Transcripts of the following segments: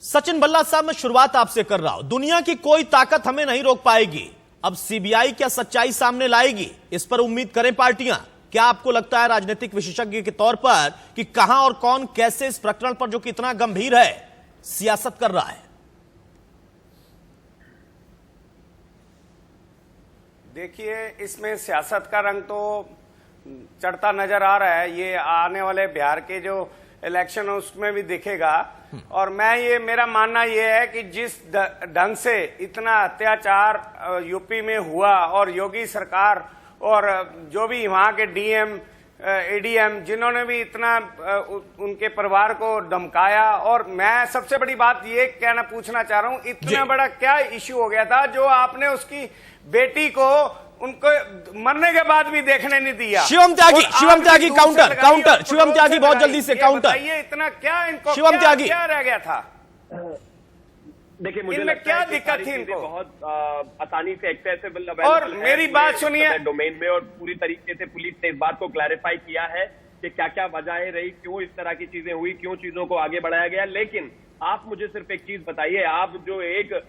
सचिन बल्ला साहब, मैं शुरुआत आपसे कर रहा हूं। दुनिया की कोई ताकत हमें नहीं रोक पाएगी। अब सीबीआई क्या सच्चाई सामने लाएगी, इस पर उम्मीद करें पार्टियां। क्या आपको लगता है राजनीतिक विशेषज्ञ के तौर पर कि कहां और कौन कैसे इस प्रकरण पर, जो कि इतना गंभीर है, सियासत कर रहा है? देखिए, इसमें सियासत का रंग तो चढ़ता नजर आ रहा है। ये आने वाले बिहार के जो इलेक्शन है उसमें भी दिखेगा। और मेरा मानना ये है कि जिस ढंग से इतना अत्याचार यूपी में हुआ और योगी सरकार और जो भी वहां के डीएम एडीएम जिन्होंने भी इतना उनके परिवार को धमकाया, और मैं सबसे बड़ी बात ये पूछना चाह रहा हूं, इतना बड़ा क्या इश्यू हो गया था जो आपने उसकी बेटी को उनको मरने के बाद भी देखने नहीं दिया? शिवम त्यागी काउंटर शिवम त्यागी बहुत जल्दी से काउंटर। ये इतना क्या इनको शिवम त्यागी क्या रह गया था? देखिए, मुझे इनमें क्या दिक्कत थी इनको? बहुत आसानी से एक्सेसिबल और मेरी बात सुनिए, डोमेन में, और पूरी तरीके से पुलिस ने इस बात को क्लैरिफाई किया है कि क्या क्या वजहें रही, क्यों इस तरह की चीजें हुई, क्यों चीजों को आगे बढ़ाया गया। लेकिन आप मुझे सिर्फ एक चीज बताइए, आप जो एक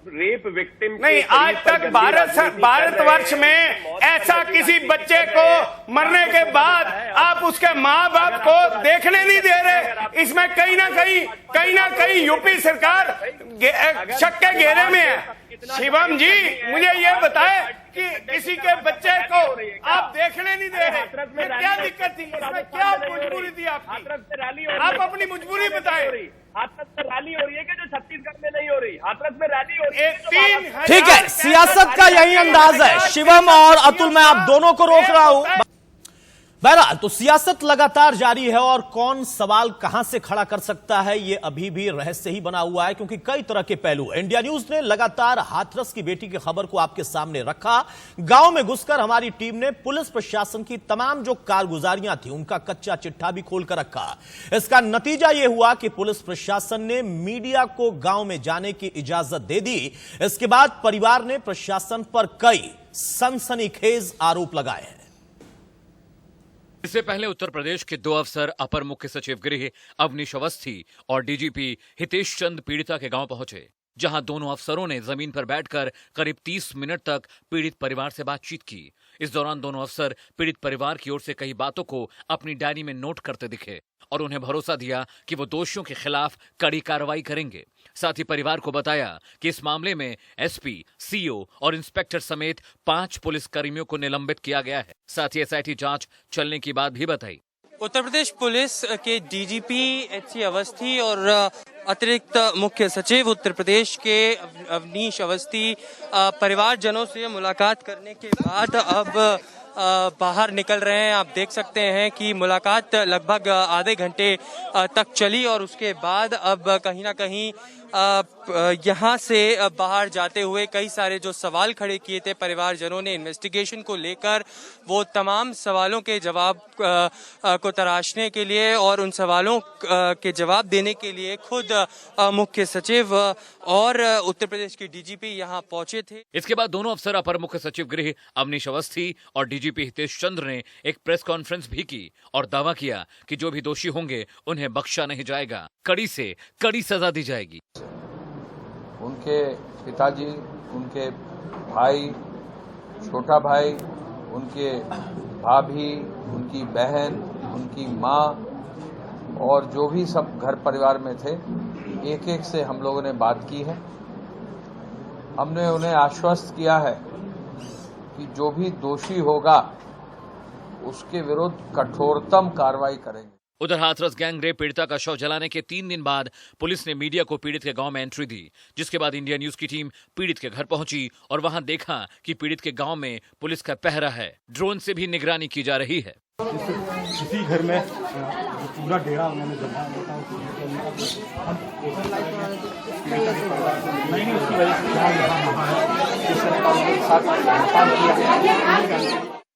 रेप विक्टिम नहीं, आज तक भारतवर्ष में ऐसा किसी बच्चे को मरने के बाद आप उसके माँ बाप को देखने नहीं दे रहे। इसमें कहीं ना कहीं यूपी सरकार शक के घेरे में है। शिवम जी, मुझे ये बताएं कि किसी के बच्चे को आप देखने नहीं दे रहे, क्या दिक्कत थी? इसमें क्या मजबूरी थी आपकी? आप अपनी मजबूरी बताएं। हाथरस में रैली हो रही है कि जो छत्तीसगढ़ में नहीं हो रही? हाथरस में रैली हो रही है। ठीक है, सियासत का यही अंदाज है। शिवम और अतुल, मैं आप दोनों को रोक रहा हूं। बहरहाल, तो सियासत लगातार जारी है और कौन सवाल कहां से खड़ा कर सकता है, यह अभी भी रहस्य ही बना हुआ है, क्योंकि कई तरह के पहलू। इंडिया न्यूज ने लगातार हाथरस की बेटी की खबर को आपके सामने रखा। गांव में घुसकर हमारी टीम ने पुलिस प्रशासन की तमाम जो कारगुजारियां थी उनका कच्चा चिट्ठा भी खोलकर रखा। इसका नतीजा यह हुआ कि पुलिस प्रशासन ने मीडिया को गांव में जाने की इजाजत दे दी। इसके बाद परिवार ने प्रशासन पर कई सनसनीखेज आरोप लगाए हैं। इससे पहले उत्तर प्रदेश के दो अफसर, अपर मुख्य सचिव गृह अवनीश अवस्थी और डीजीपी हितेश चंद, पीड़िता के गांव पहुंचे, जहां दोनों अफसरों ने जमीन पर बैठकर करीब 30 मिनट तक पीड़ित परिवार से बातचीत की। इस दौरान दोनों अफसर पीड़ित परिवार की ओर से कई बातों को अपनी डायरी में नोट करते दिखे और उन्हें भरोसा दिया कि वो दोषियों के खिलाफ कड़ी कार्रवाई करेंगे। साथ ही परिवार को बताया कि इस मामले में एसपी, सीओ और इंस्पेक्टर समेत 5 पुलिसकर्मियों को निलंबित किया गया है। साथ ही एसआईटी जांच चलने की बात भी बताई। उत्तर प्रदेश पुलिस के डीजीपी एचसी अवस्थी और अतिरिक्त मुख्य सचिव उत्तर प्रदेश के अवनीश अवस्थी परिवारजनों से मुलाकात करने के बाद अब बाहर निकल रहे हैं। आप देख सकते हैं कि मुलाकात लगभग आधे घंटे तक चली और उसके बाद अब कहीं ना कहीं यहाँ से बाहर जाते हुए कई सारे जो सवाल खड़े किए थे परिवारजनों ने इन्वेस्टिगेशन को लेकर, वो तमाम सवालों के जवाब को तराशने के लिए और उन सवालों के जवाब देने के लिए खुद मुख्य सचिव और उत्तर प्रदेश के डीजीपी यहाँ पहुंचे थे। इसके बाद दोनों अफसर, अपर मुख्य सचिव गृह अवनीश अवस्थी और डीजीपी हितेश चंद्र ने एक प्रेस कॉन्फ्रेंस भी की और दावा किया कि जो भी दोषी होंगे उन्हें बख्शा नहीं जाएगा, कड़ी से कड़ी सजा दी जाएगी। उनके पिताजी, उनके भाई, छोटा भाई, उनके भाभी, उनकी बहन, उनकी माँ और जो भी सब घर परिवार में थे, एक एक से हम लोगों ने बात की है। हमने उन्हें आश्वस्त किया है कि जो भी दोषी होगा उसके विरुद्ध कठोरतम कार्रवाई करेंगे। उधर हाथरस गैंग रेप पीड़िता का शव जलाने के 3 दिन बाद पुलिस ने मीडिया को पीड़ित के गांव में एंट्री दी, जिसके बाद इंडिया न्यूज की टीम पीड़ित के घर पहुंची और वहां देखा कि पीड़ित के गांव में पुलिस का पहरा है। ड्रोन से भी निगरानी की जा रही है। इसी घर में पूरा डेरा उन्होंने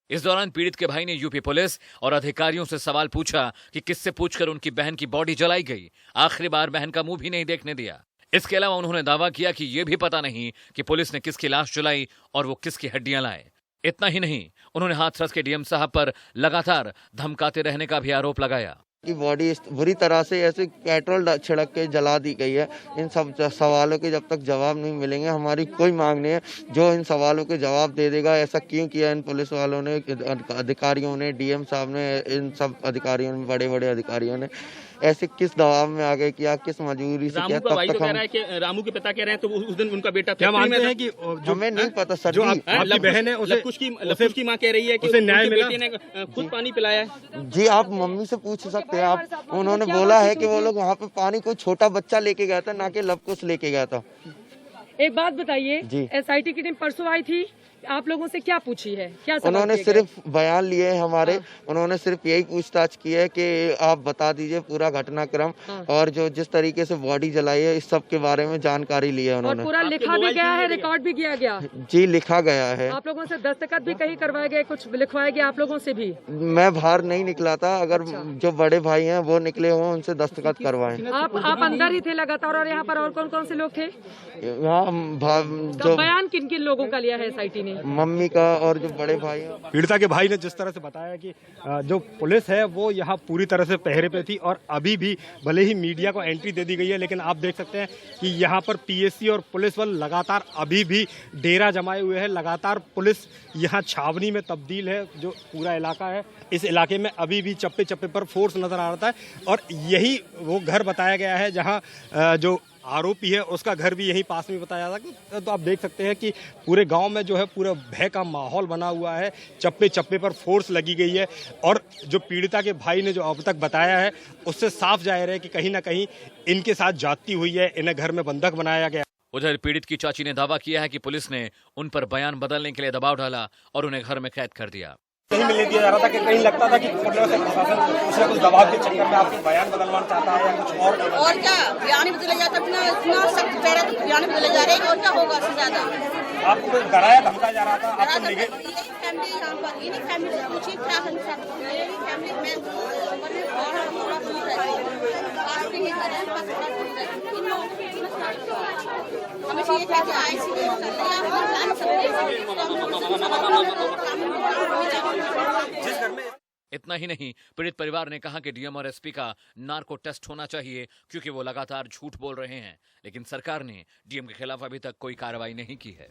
इस दौरान पीड़ित के भाई ने यूपी पुलिस और अधिकारियों से सवाल पूछा कि किससे पूछकर उनकी बहन की बॉडी जलाई गई। आखिरी बार बहन का मुंह भी नहीं देखने दिया। इसके अलावा उन्होंने दावा किया कि यह भी पता नहीं कि पुलिस ने किसकी लाश जलाई और वो किसकी हड्डियां लाए। इतना ही नहीं, उन्होंने हाथरस के डीएम साहब पर लगातार धमकाते रहने का भी आरोप लगाया। की बॉडी इस बुरी तरह से ऐसे पेट्रोल छिड़क के जला दी गई है। इन सब सवालों के जब तक जवाब नहीं मिलेंगे, हमारी कोई मांग नहीं है। जो इन सवालों के जवाब दे देगा, ऐसा क्यों किया इन पुलिस वालों ने, अधिकारियों ने, डीएम साहब ने, इन सब अधिकारियों ने, बड़े बड़े अधिकारियों ने ऐसे किस दबाव में आ गए किया, किस मजबूरी से किया, तब तक हम कि रामू के पिता कह रहे हैं तो उस दिन उनका बेटा क्या मानते हैं कि हमें नहीं पता सर। जो आपकी बहन है लवकुश की मां कह रही है कि उसे न्याय उनके बेटे ने खुद पानी पिलाया है। जी आप मम्मी से पूछ सकते हैं आप। उन्होंने बोला है कि वो लोग वहाँ पे पानी कोई छोटा बच्चा लेके गया था, ना कि लवकुश लेके गया था। एक बात बताइए, जी। एसआईटी की टीम परसों आई थी, आप लोगों से क्या पूछी है, क्या सवाल उन्होंने किए गए? सिर्फ बयान लिए हैं हमारे। उन्होंने सिर्फ यही पूछताछ की है कि आप बता दीजिए पूरा घटनाक्रम और जो जिस तरीके से बॉडी जलाई है, इस सब के बारे में जानकारी ली है और उन्होंने। पूरा लिखा भी गया है, रिकॉर्ड भी किया गया। जी लिखा गया है। आप लोगों से दस्तखत भी कहीं करवाए गए, कुछ लिखवाया गया आप लोगों से भी? मैं बाहर नहीं निकला था। अगर जो बड़े भाई हैं वो निकले हों, उनसे दस्तखत करवाएं। आप अंदर ही थे लगातार, और यहाँ पर और कौन कौन से लोग थे? यहाँ जो बयान किन किन लोगों का लिया है एसआईटी ने? मम्मी का और जो बड़े भाई हैं। पीड़िता के भाई ने जिस तरह से बताया कि जो पुलिस है वो यहाँ पूरी तरह से पहरे पे थी, और अभी भी भले ही मीडिया को एंट्री दे दी गई है, लेकिन आप देख सकते हैं कि यहाँ पर पीएससी और पुलिस बल लगातार अभी भी डेरा जमाए हुए हैं। लगातार पुलिस यहाँ छावनी में तब्दील है। जो पूरा इलाका है, इस इलाके में अभी भी चप्पे चप्पे पर फोर्स नजर आ रहा है, और यही वो घर बताया गया है जहाँ जो आरोपी है उसका घर भी यहीं पास में बताया था। तो आप देख सकते हैं कि पूरे गांव में जो है पूरा भय का माहौल बना हुआ है। चप्पे चप्पे पर फोर्स लगी गई है, और जो पीड़िता के भाई ने जो अब तक बताया है उससे साफ जाहिर है कि कहीं ना कहीं इनके साथ जाती हुई है, इन्हें घर में बंधक बनाया गया। उधर पीड़ित की चाची ने दावा किया है कि पुलिस ने उन पर बयान बदलने के लिए दबाव डाला और उन्हें घर में कैद कर दिया। कहीं मिलने दिया जा रहा था कि कहीं लगता था कि प्रशासन कुछ न कुछ दबाव के चक्कर में आपके बयान बदलवाना चाहता है या कुछ और क्या बयान ही बदला जाता है। इतना सख्त कह रहे तो बयान बदले जा रहे हैं, और क्या होगा इससे ज्यादा? आपको कोई डराया धमकाया जा रहा था? आपको फैमिली यहाँ पर ये फैमिली से पूछिए क्या फैमिली में हमेशा ये था कि आईसीयू इतना ही नहीं, पीड़ित परिवार ने कहा कि डीएम और एसपी का नार्को टेस्ट होना चाहिए, क्योंकि वो लगातार झूठ बोल रहे हैं। लेकिन सरकार ने डीएम के खिलाफ अभी तक कोई कार्रवाई नहीं की है।